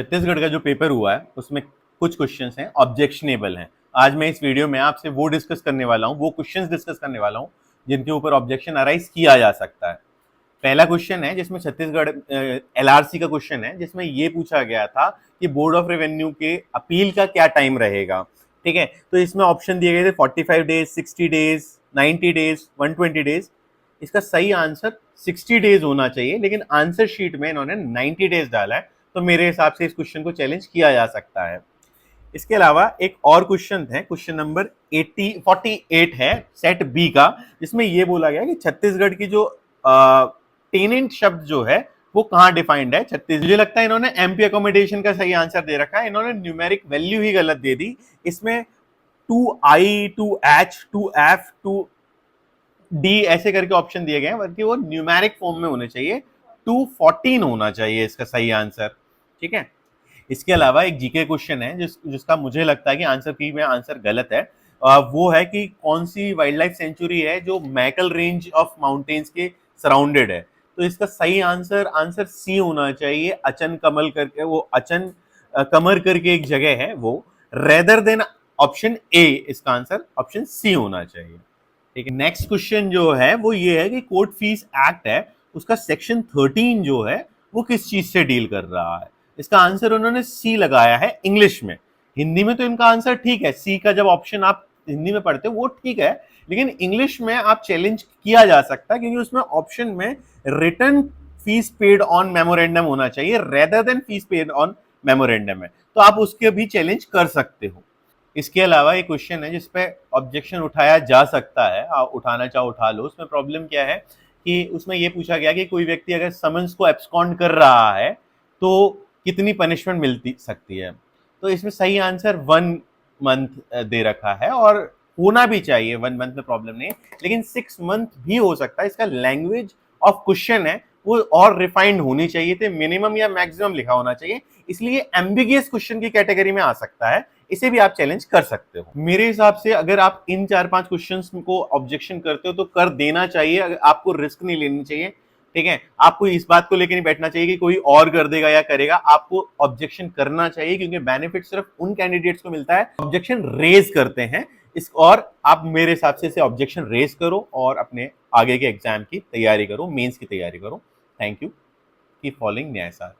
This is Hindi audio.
छत्तीसगढ़ का जो पेपर हुआ है उसमें कुछ क्वेश्चंस हैं ऑब्जेक्शनेबल हैं। आज मैं इस वीडियो में आपसे वो डिस्कस करने वाला हूँ, वो क्वेश्चंस डिस्कस करने वाला हूँ जिनके ऊपर ऑब्जेक्शन अराइज किया जा सकता है। पहला क्वेश्चन है जिसमें छत्तीसगढ़ एलआरसी का क्वेश्चन है, जिसमें ये पूछा गया था कि बोर्ड ऑफ रेवेन्यू के अपील का क्या टाइम रहेगा। ठीक है, तो इसमें ऑप्शन दिए गए थे 45 डेज, 60 डेज, 90 डेज, 120 डेज। इसका सही आंसर 60 डेज होना चाहिए, लेकिन आंसर शीट में इन्होंने 90 डेज डाला है, तो मेरे हिसाब से इस क्वेश्चन को चैलेंज किया जा सकता है। इसके अलावा एक और क्वेश्चन है, क्वेश्चन नंबर 48 है सेट बी का, जिसमें यह बोला गया कि छत्तीसगढ़ की जो टेनेंट शब्द जो है वो कहां डिफाइंड है। छत्तीस, मुझे लगता है इन्होंने एमपी अकोमोडेशन का सही आंसर दे रखा है, इन्होंने न्यूमेरिक वैल्यू ही गलत दे दी। इसमें 2i 2h 2f 2d ऐसे करके ऑप्शन दिए गए हैं, बल्कि वो न्यूमेरिक फॉर्म में होने चाहिए। 214 होना चाहिए इसका सही आंसर। ठीक है, इसके अलावा एक जीके क्वेश्चन है जिसका मुझे लगता है कि आंसर की में आंसर गलत है। वो है कि कौन सी वाइल्ड लाइफ सेंचुरी है जो मैकल रेंज ऑफ माउंटेन्स के सराउंडेड है। तो इसका सही आंसर सी होना चाहिए। अचन कमल करके, वो अचन कमर करके एक जगह है वो, रेदर देन ऑप्शन ए। इसका आंसर ऑप्शन सी होना चाहिए। ठीक है, नेक्स्ट क्वेश्चन जो है वो ये है कि कोर्ट फीस एक्ट है, उसका सेक्शन 13 जो है वो किस चीज से डील कर रहा है। इसका आंसर उन्होंने सी लगाया है इंग्लिश में। हिंदी में तो इनका आंसर ठीक है, सी का जब ऑप्शन आप हिंदी में पढ़ते हो वो ठीक है, लेकिन इंग्लिश में आप चैलेंज किया जा सकता है, क्योंकि उसमें ऑप्शन में return fees paid on memorandum होना चाहिए rather than fees paid on memorandum है, तो आप उसके भी चैलेंज कर सकते हो। इसके अलावा एक क्वेश्चन है जिसपे ऑब्जेक्शन उठाया जा सकता है, आप उठाना चाहो उठा लो। उसमें प्रॉब्लम क्या है कि उसमें यह पूछा गया कि कोई व्यक्ति अगर समन्स को एब्सकॉन्ड कर रहा है तो कितनी पनिशमेंट मिलती सकती है। तो इसमें सही आंसर 1 मंथ दे रखा है, और होना भी चाहिए। 1 मंथ में प्रॉब्लम नहीं है, लेकिन 6 मंथ भी हो सकता है। इसका लैंग्वेज ऑफ क्वेश्चन है वो और रिफाइंड होनी चाहिए थे, मिनिमम या मैक्सिमम लिखा होना चाहिए, इसलिए एम्बिगियस क्वेश्चन की कैटेगरी में आ सकता है। इसे भी आप चैलेंज कर सकते हो। मेरे हिसाब से अगर आप इन 4-5 क्वेश्चंस को ऑब्जेक्शन करते हो तो कर देना चाहिए, आपको रिस्क नहीं लेनी चाहिए। ठीक है, आपको इस बात को लेकर नहीं बैठना चाहिए कि कोई और कर देगा या करेगा, आपको ऑब्जेक्शन करना चाहिए, क्योंकि बेनिफिट सिर्फ उन कैंडिडेट्स को मिलता है ऑब्जेक्शन रेज करते हैं। और आप मेरे हिसाब से इसे ऑब्जेक्शन रेज करो और अपने आगे के एग्जाम की तैयारी करो, मेंस की तैयारी करो। Thank you. कीप फॉलोइंग न्याय सार।